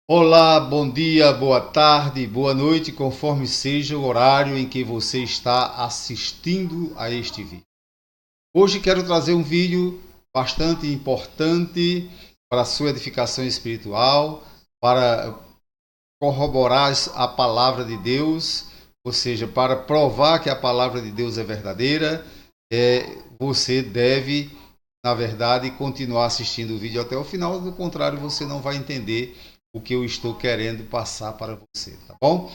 Olá, bom dia, boa tarde, boa noite, conforme seja o horário em que você está assistindo a este vídeo. Hoje quero trazer um vídeo bastante importante para a sua edificação espiritual, para corroborar a palavra de Deus, ou seja, para provar que a palavra de Deus é verdadeira. Você deve, na verdade, continuar assistindo o vídeo até o final, do contrário, você não vai entender o que eu estou querendo passar para você, tá bom?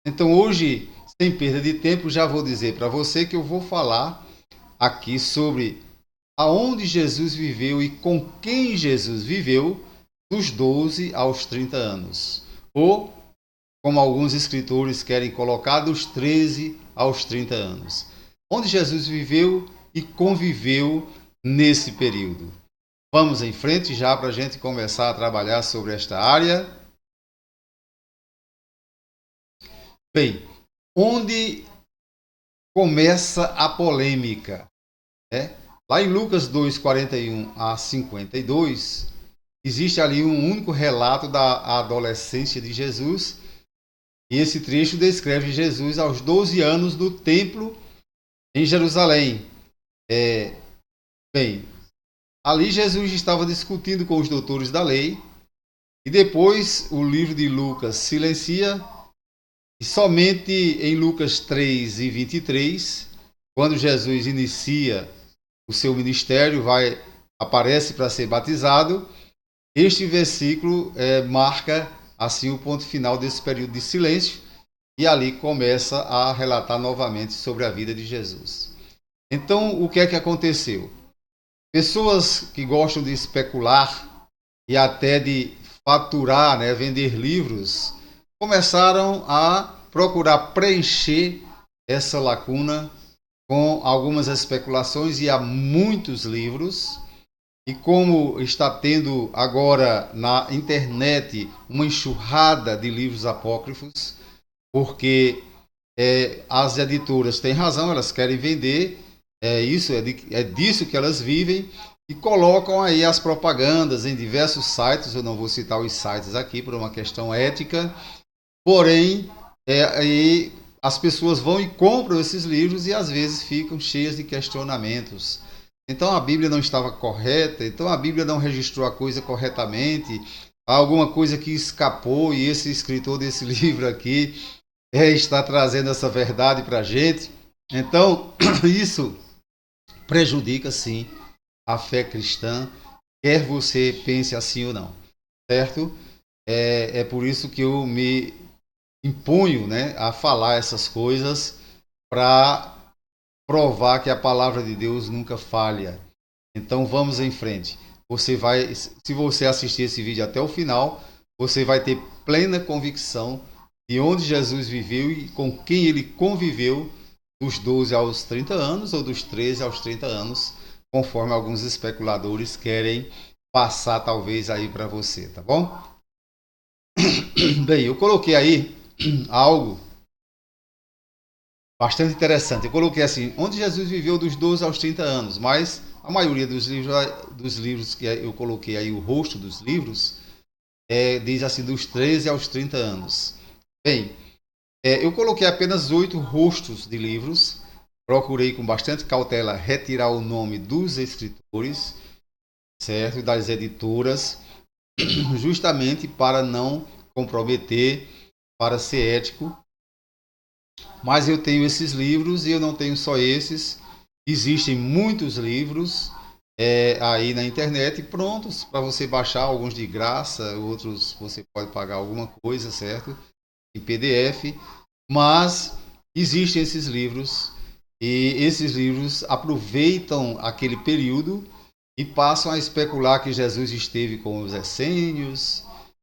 Então hoje, sem perda de tempo, já vou dizer para você que eu vou falar aqui sobre aonde Jesus viveu e com quem Jesus viveu dos 12 aos 30 anos. Ou, como alguns escritores querem colocar, dos 13 aos 30 anos. Onde Jesus viveu e conviveu nesse período. Vamos em frente já para a gente começar a trabalhar sobre esta área. Bem, onde começa a polêmica? Lá em Lucas 2, 41 a 52, existe ali um único relato da adolescência de Jesus. E esse trecho descreve Jesus aos 12 anos no templo em Jerusalém. É, Bem, ali Jesus estava discutindo com os doutores da lei. E depois o livro de Lucas silencia. E somente em Lucas 3 e 23, quando Jesus inicia o seu ministério, aparece para ser batizado, este versículo marca assim o ponto final desse período de silêncio e ali começa a relatar novamente sobre a vida de Jesus. Então, o que é que aconteceu? Pessoas que gostam de especular e até de faturar, vender livros, começaram a procurar preencher essa lacuna com algumas especulações, e há muitos livros. E como está tendo agora na internet uma enxurrada de livros apócrifos, porque as editoras têm razão, elas querem vender, é disso que elas vivem, e colocam aí as propagandas em diversos sites. Eu não vou citar os sites aqui por uma questão ética, porém, aí as pessoas vão e compram esses livros e às vezes ficam cheias de questionamentos. Então a Bíblia não estava correta, então a Bíblia não registrou a coisa corretamente, há alguma coisa que escapou e esse escritor desse livro aqui está trazendo essa verdade para a gente. Então isso prejudica sim a fé cristã, quer você pense assim ou não, certo? É por isso que eu me impunho, a falar essas coisas para provar que a palavra de Deus nunca falha. Então vamos em frente. Se você assistir esse vídeo até o final, você vai ter plena convicção de onde Jesus viveu e com quem ele conviveu dos 12 aos 30 anos ou dos 13 aos 30 anos, conforme alguns especuladores querem passar talvez aí para você, tá bom? Bem, eu coloquei aí algo bastante interessante. Eu coloquei assim, onde Jesus viveu dos 12 aos 30 anos, mas a maioria dos livros que eu coloquei aí, o rosto dos livros, diz assim, dos 13 aos 30 anos. Bem, eu coloquei apenas 8 rostos de livros, procurei com bastante cautela retirar o nome dos escritores, certo, das editoras, justamente para não comprometer, para ser ético. Mas eu tenho esses livros e eu não tenho só esses. Existem muitos livros aí na internet prontos para você baixar, alguns de graça, outros você pode pagar alguma coisa, certo? Em PDF. Mas existem esses livros e esses livros aproveitam aquele período e passam a especular que Jesus esteve com os essênios,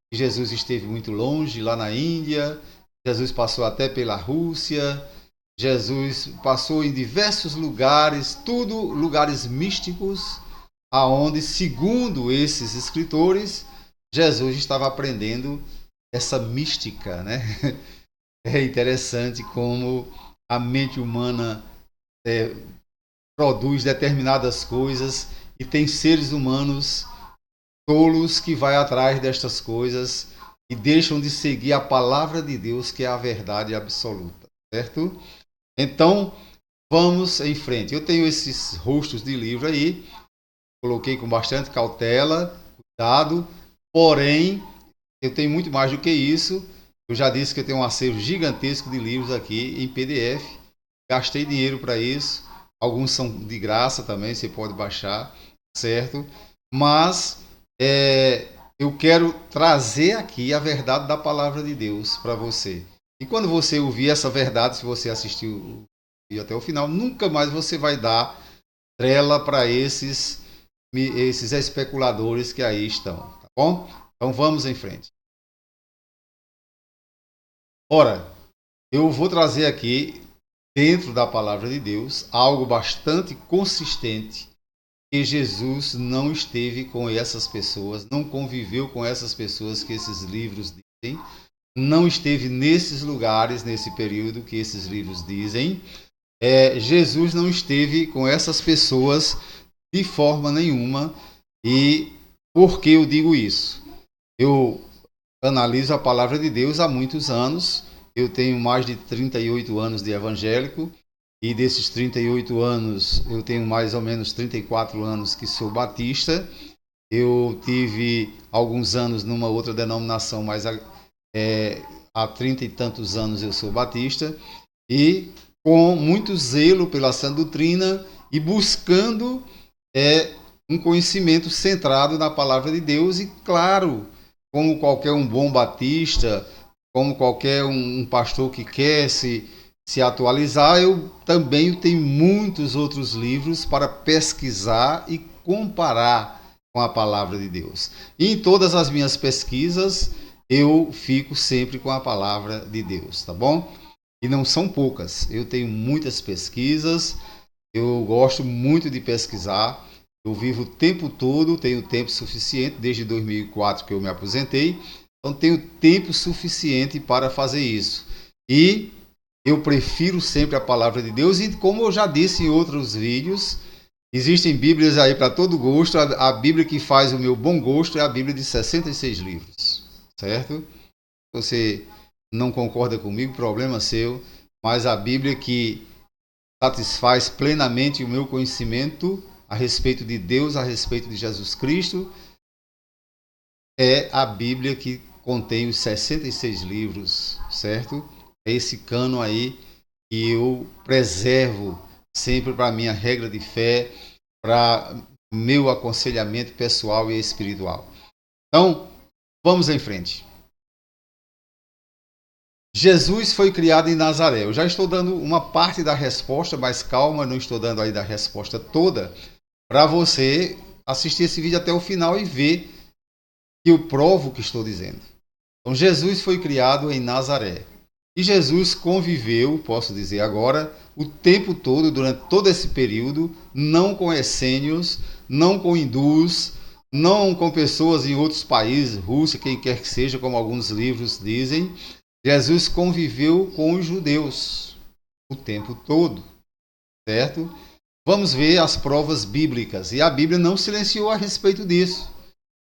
que Jesus esteve muito longe, lá na Índia. Jesus passou até pela Rússia, Jesus passou em diversos lugares, tudo lugares místicos, aonde, segundo esses escritores, Jesus estava aprendendo essa mística, É interessante como a mente humana produz determinadas coisas e tem seres humanos tolos que vai atrás destas coisas e deixam de seguir a palavra de Deus, que é a verdade absoluta, certo? Então, vamos em frente. Eu tenho esses rostos de livro aí, coloquei com bastante cautela, cuidado, porém, eu tenho muito mais do que isso. Eu já disse que eu tenho um acervo gigantesco de livros aqui em PDF. Gastei dinheiro para isso. Alguns são de graça também, você pode baixar, certo? Mas eu quero trazer aqui a verdade da palavra de Deus para você. E quando você ouvir essa verdade, se você assistiu o vídeo até o final, nunca mais você vai dar trela para esses especuladores que aí estão, tá bom? Então vamos em frente. Ora, eu vou trazer aqui, dentro da palavra de Deus, algo bastante consistente, que Jesus não esteve com essas pessoas, não conviveu com essas pessoas que esses livros dizem, não esteve nesses lugares, nesse período que esses livros dizem. Jesus não esteve com essas pessoas de forma nenhuma. E por que eu digo isso? Eu analiso a palavra de Deus há muitos anos. Eu tenho mais de 38 anos de evangélico. E desses 38 anos, eu tenho mais ou menos 34 anos que sou batista. Eu tive alguns anos numa outra denominação, mas há 30 e tantos anos eu sou batista. E com muito zelo pela sã doutrina e buscando um conhecimento centrado na palavra de Deus. E claro, como qualquer um bom batista, como qualquer um pastor que quer se atualizar, eu também tenho muitos outros livros para pesquisar e comparar com a palavra de Deus. E em todas as minhas pesquisas, eu fico sempre com a palavra de Deus, tá bom? E não são poucas. Eu tenho muitas pesquisas, eu gosto muito de pesquisar. Eu vivo o tempo todo, tenho tempo suficiente, desde 2004 que eu me aposentei, então tenho tempo suficiente para fazer isso. E eu prefiro sempre a palavra de Deus, e como eu já disse em outros vídeos, existem Bíblias aí para todo gosto. A Bíblia que faz o meu bom gosto é a Bíblia de 66 livros, certo? Você não concorda comigo, problema seu, mas a Bíblia que satisfaz plenamente o meu conhecimento a respeito de Deus, a respeito de Jesus Cristo, é a Bíblia que contém os 66 livros, certo? É esse cano aí que eu preservo sempre para minha regra de fé, para meu aconselhamento pessoal e espiritual. Então, vamos em frente. Jesus foi criado em Nazaré. Eu já estou dando uma parte da resposta, mas calma, não estou dando aí a resposta toda, para você assistir esse vídeo até o final e ver que eu provo o que estou dizendo. Então, Jesus foi criado em Nazaré. E Jesus conviveu, posso dizer agora, o tempo todo, durante todo esse período, não com essênios, não com hindus, não com pessoas em outros países, Rússia, quem quer que seja, como alguns livros dizem. Jesus conviveu com os judeus o tempo todo, certo? Vamos ver as provas bíblicas. E a Bíblia não silenciou a respeito disso,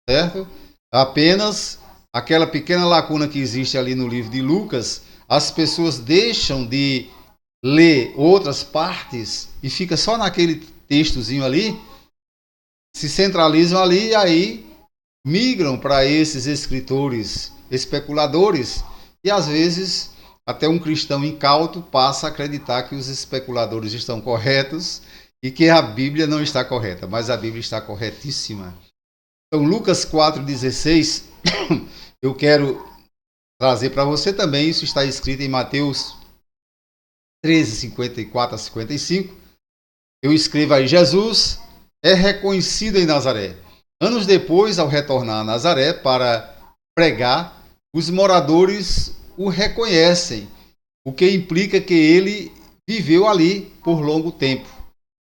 certo? Apenas aquela pequena lacuna que existe ali no livro de Lucas, as pessoas deixam de ler outras partes e fica só naquele textozinho ali, se centralizam ali e aí migram para esses escritores especuladores, e às vezes até um cristão incauto passa a acreditar que os especuladores estão corretos e que a Bíblia não está correta, mas a Bíblia está corretíssima. Então, Lucas 4,16, eu quero trazer para você também. Isso está escrito em Mateus 13, 54 a 55. Eu escrevo aí: Jesus é reconhecido em Nazaré. Anos depois, ao retornar a Nazaré para pregar, os moradores o reconhecem, o que implica que ele viveu ali por longo tempo.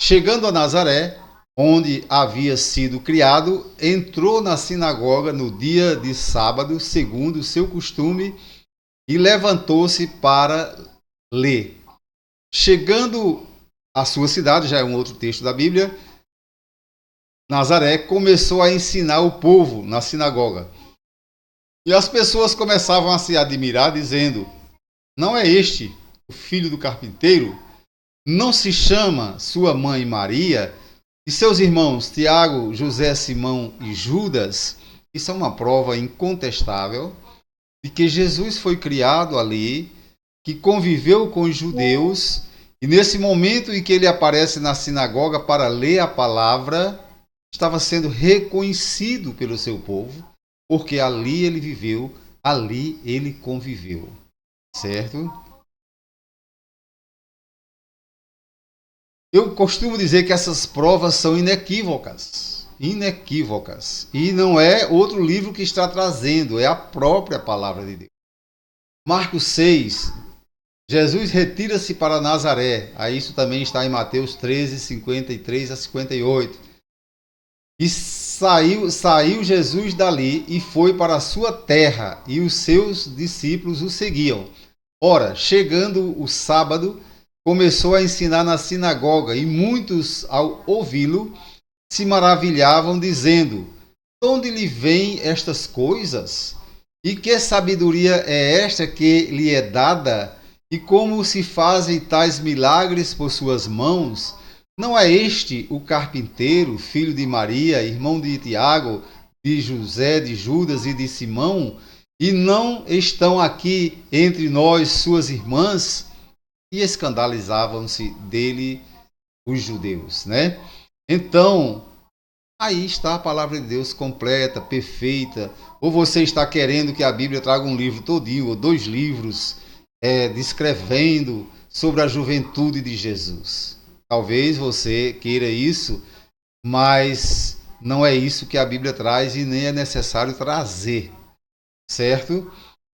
Chegando a Nazaré, onde havia sido criado, entrou na sinagoga no dia de sábado, segundo o seu costume, e levantou-se para ler. Chegando à sua cidade, já é um outro texto da Bíblia, Nazaré começou a ensinar o povo na sinagoga. E as pessoas começavam a se admirar, dizendo: não é este o filho do carpinteiro? Não se chama sua mãe Maria e seus irmãos Tiago, José, Simão e Judas? Isso é uma prova incontestável de que Jesus foi criado ali, que conviveu com os judeus, e nesse momento em que ele aparece na sinagoga para ler a palavra, estava sendo reconhecido pelo seu povo, porque ali ele viveu, ali ele conviveu, certo? Eu costumo dizer que essas provas são inequívocas, inequívocas, e não é outro livro que está trazendo, é a própria palavra de Deus. Marcos 6, Jesus retira-se para Nazaré. Aí isso também está em Mateus 13, 53 a 58. E saiu Jesus dali e foi para a sua terra, e os seus discípulos o seguiam. Ora, chegando o sábado, começou a ensinar na sinagoga, e muitos, ao ouvi-lo, se maravilhavam, dizendo: de onde lhe vêm estas coisas? E que sabedoria é esta que lhe é dada? E como se fazem tais milagres por suas mãos? Não é este o carpinteiro, filho de Maria, irmão de Tiago, de José, de Judas e de Simão? E não estão aqui entre nós suas irmãs? E escandalizavam-se dele os judeus, né? Então, aí está a palavra de Deus completa, perfeita. Ou você está querendo que a Bíblia traga um livro todinho, ou dois livros, descrevendo sobre a juventude de Jesus. Talvez você queira isso, mas não é isso que a Bíblia traz e nem é necessário trazer, certo?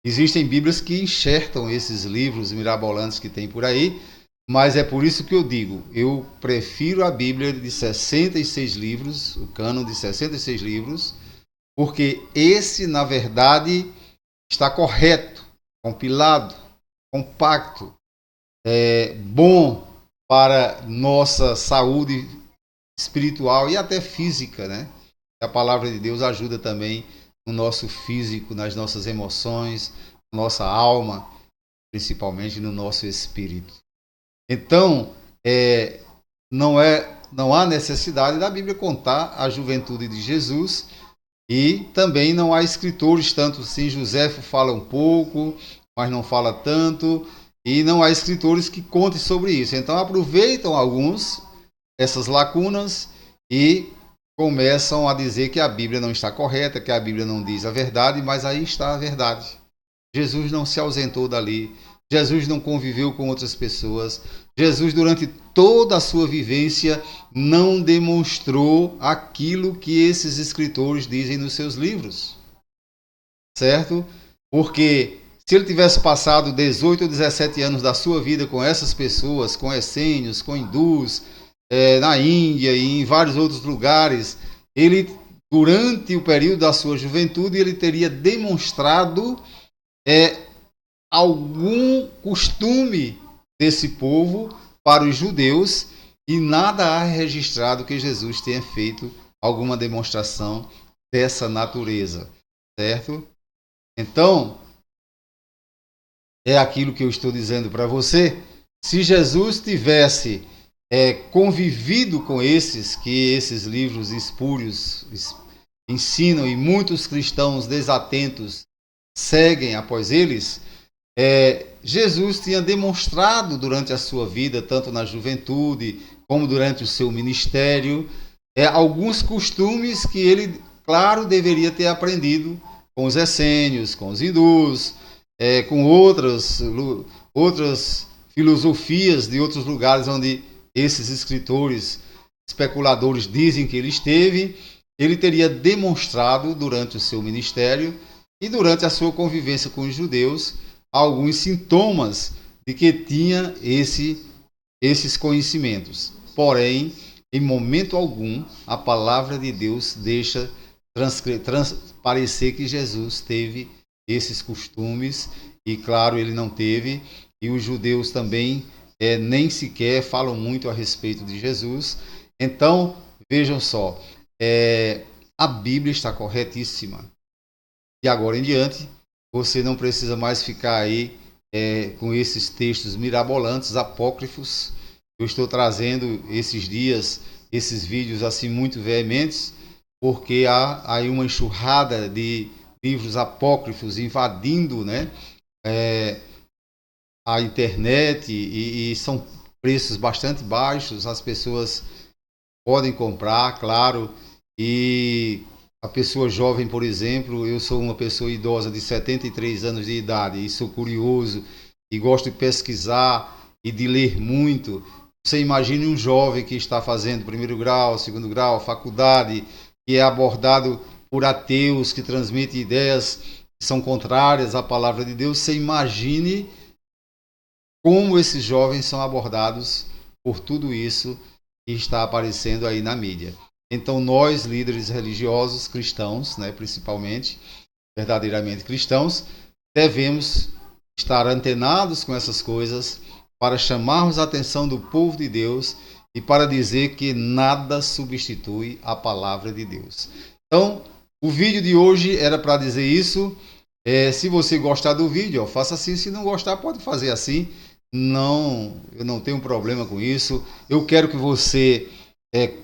Existem Bíblias que enxertam esses livros mirabolantes que tem por aí, mas é por isso que eu digo, eu prefiro a Bíblia de 66 livros, o cânon de 66 livros, porque esse, na verdade, está correto, compilado, compacto, bom para nossa saúde espiritual e até física, né? A palavra de Deus ajuda também no nosso físico, nas nossas emoções, na nossa alma, principalmente no nosso espírito. Então, não há necessidade da Bíblia contar a juventude de Jesus, e também não há escritores, tanto assim Joséfo fala um pouco, mas não fala tanto, e não há escritores que contem sobre isso. Então aproveitam alguns essas lacunas e começam a dizer que a Bíblia não está correta, que a Bíblia não diz a verdade, mas aí está a verdade. Jesus não se ausentou dali, Jesus não conviveu com outras pessoas, Jesus, durante toda a sua vivência, não demonstrou aquilo que esses escritores dizem nos seus livros, certo? Porque se ele tivesse passado 18 ou 17 anos da sua vida com essas pessoas, com essênios, com hindus, na Índia e em vários outros lugares, ele, durante o período da sua juventude, ele teria demonstrado algum costume desse povo para os judeus, e nada há registrado que Jesus tenha feito alguma demonstração dessa natureza, certo? Então, é aquilo que eu estou dizendo para você. Se Jesus tivesse convivido com que esses livros espúrios ensinam, e muitos cristãos desatentos seguem após eles, Jesus tinha demonstrado durante a sua vida, tanto na juventude como durante o seu ministério, alguns costumes que ele, claro, deveria ter aprendido com os essênios, com os hindus, com outras filosofias de outros lugares onde esses escritores, especuladores dizem que ele esteve. Ele teria demonstrado durante o seu ministério e durante a sua convivência com os judeus alguns sintomas de que tinha esses conhecimentos. Porém, em momento algum, a palavra de Deus deixa transparecer que Jesus teve esses costumes, e claro, ele não teve, e os judeus também nem sequer falam muito a respeito de Jesus. Então, vejam só, a Bíblia está corretíssima. de agora em diante, você não precisa mais ficar aí com esses textos mirabolantes, apócrifos. Eu estou trazendo esses dias esses vídeos assim muito veementes, porque há aí uma enxurrada de livros apócrifos invadindo, né, a internet e são preços bastante baixos, as pessoas podem comprar, claro, e a pessoa jovem, por exemplo, eu sou uma pessoa idosa de 73 anos de idade e sou curioso e gosto de pesquisar e de ler muito. Você imagine um jovem que está fazendo primeiro grau, segundo grau, faculdade, que é abordado por ateus que transmitem ideias que são contrárias à palavra de Deus. Você imagine como esses jovens são abordados por tudo isso que está aparecendo aí na mídia. Então nós, líderes religiosos cristãos, né, principalmente, verdadeiramente cristãos, devemos estar antenados com essas coisas para chamarmos a atenção do povo de Deus e para dizer que nada substitui a palavra de Deus. Então, o vídeo de hoje era para dizer isso. Se você gostar do vídeo, faça assim. Se não gostar, pode fazer assim. Não, eu não tenho problema com isso. Eu quero que você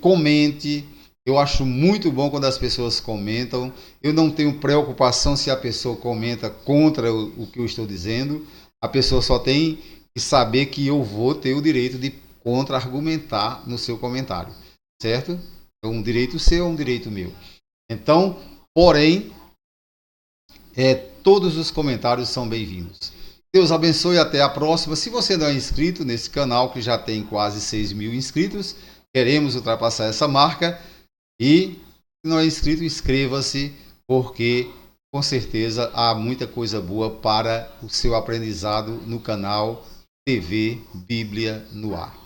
comente. Eu acho muito bom quando as pessoas comentam. Eu não tenho preocupação se a pessoa comenta contra o que eu estou dizendo. A pessoa só tem que saber que eu vou ter o direito de contra-argumentar no seu comentário, certo? É um direito seu, é um direito meu. Então, porém, todos os comentários são bem-vindos. Deus abençoe e até a próxima. Se você não é inscrito nesse canal, que já tem quase 6.000 inscritos, queremos ultrapassar essa marca. E se não é inscrito, inscreva-se, porque com certeza há muita coisa boa para o seu aprendizado no canal TV Bíblia no Ar.